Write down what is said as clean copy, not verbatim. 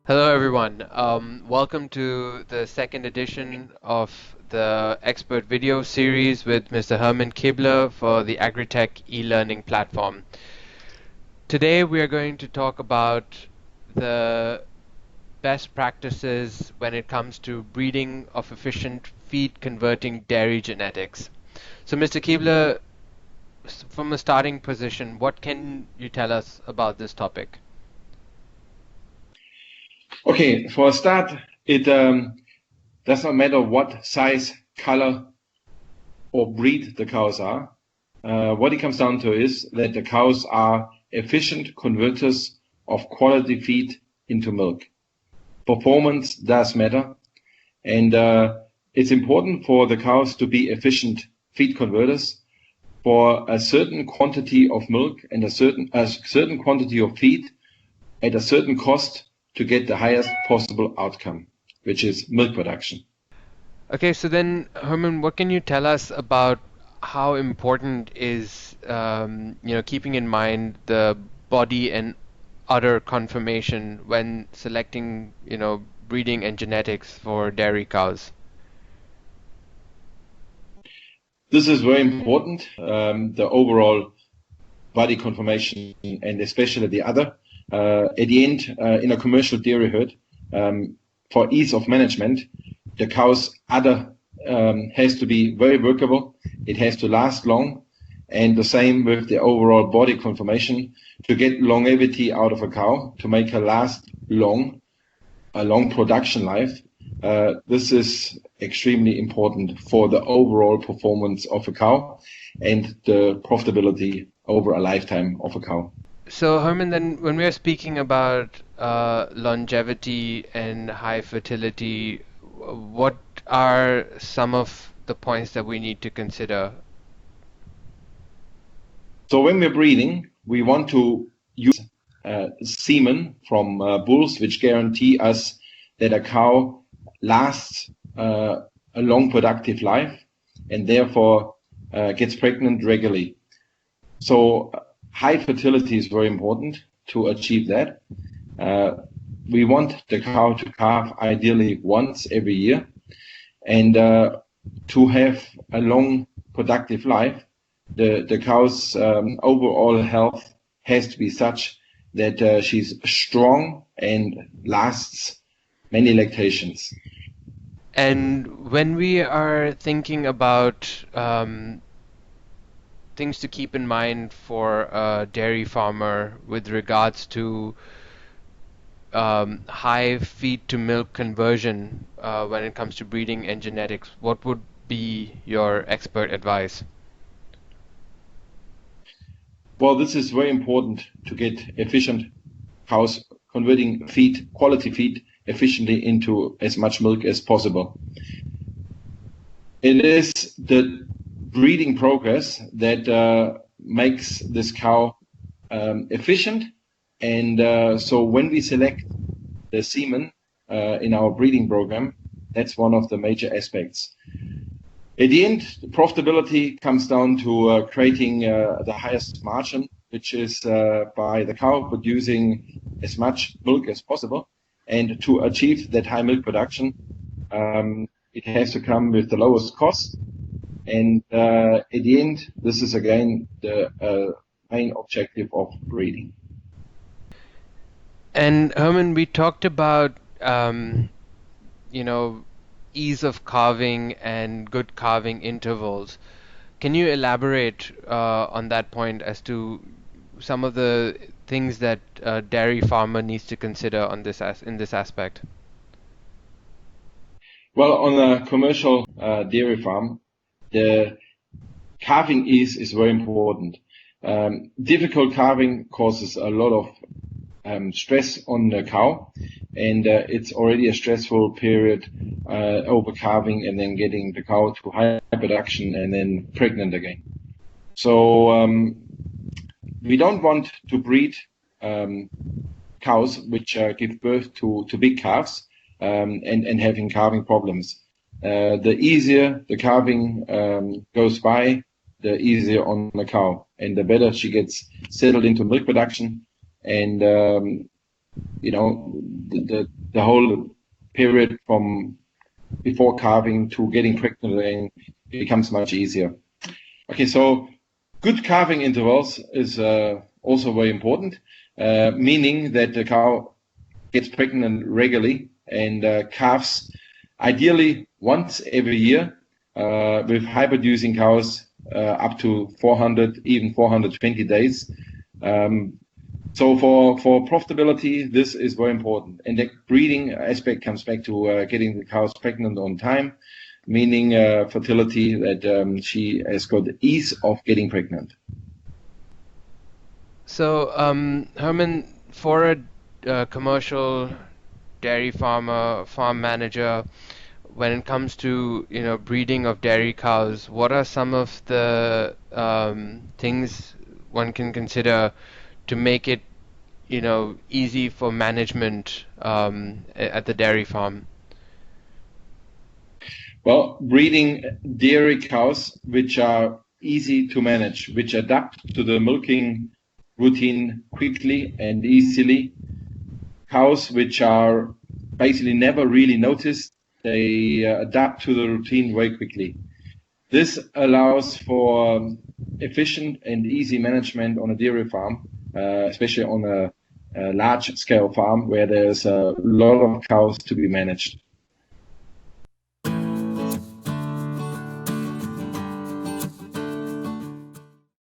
Hello, everyone. Welcome to the second edition of the expert video series with Mr. Hermann Kibler for the AgriTech e-learning platform. Today, we are going to talk about the best practices when it comes to breeding of efficient feed converting dairy genetics. So, Mr. Kibler, from a starting position, what can you tell us about this topic? Okay, for a start, it does not matter what size, color, or breed the cows are. What it comes down to is that the cows are efficient converters of quality feed into milk. Performance does matter, and it's important for the cows to be efficient feed converters for a certain quantity of milk and a certain quantity of feed at a certain cost to get the highest possible outcome, which is milk production. Okay, so then, Herman, what can you tell us about how important is, keeping in mind the body and udder conformation when selecting, breeding and genetics for dairy cows? This is very important, the overall body conformation and especially the udder. At the end, in a commercial dairy herd, for ease of management, the cow's udder has to be very workable. It has to last long, and the same with the overall body conformation to get longevity out of a cow, to make her last long, a long production life. This is extremely important for the overall performance of a cow and the profitability over a lifetime of a cow. So, Herman, then when we are speaking about longevity and high fertility, what are some of the points that we need to consider? So when we're breeding, we want to use semen from bulls, which guarantee us that a cow lasts a long productive life and therefore gets pregnant regularly. So high fertility is very important to achieve that. We want the cow to calve ideally once every year, and to have a long productive life, the cow's overall health has to be such that she's strong and lasts many lactations. And when we are thinking about things to keep in mind for a dairy farmer with regards to high feed to milk conversion when it comes to breeding and genetics, what would be your expert advice? Well, this is very important to get efficient cows converting feed, quality feed, efficiently into as much milk as possible. It is the breeding progress that makes this cow efficient. And so when we select the semen in our breeding program, that's one of the major aspects. At the end, the profitability comes down to creating the highest margin, which is by the cow producing as much milk as possible. And to achieve that high milk production, it has to come with the lowest cost. And at the end, this is again the main objective of breeding. And Herman, we talked about ease of carving and good carving intervals. Can you elaborate on that point as to some of the things that a dairy farmer needs to consider on this in this aspect? Well, on a commercial dairy farm, the calving ease is very important. Difficult calving causes a lot of stress on the cow, and it's already a stressful period over calving and then getting the cow to high production and then pregnant again. So we don't want to breed cows which give birth to big calves and having calving problems. The easier the calving goes by, the easier on the cow, and the better she gets settled into milk production. And the the whole period from before calving to getting pregnant again becomes much easier. Okay, so good calving intervals is also very important, meaning that the cow gets pregnant regularly and calves ideally once every year, with high-producing cows up to 400, even 420 days. So for profitability, this is very important. And the breeding aspect comes back to getting the cows pregnant on time, meaning fertility, that she has got the ease of getting pregnant. So, Herman, for a commercial dairy farmer, farm manager, when it comes to breeding of dairy cows, what are some of the things one can consider to make it easy for management at the dairy farm? Well, breeding dairy cows which are easy to manage, which adapt to the milking routine quickly and easily. Cows which are basically never really noticed, they adapt to the routine very quickly. This allows for efficient and easy management on a dairy farm, especially on a large scale farm where there's a lot of cows to be managed.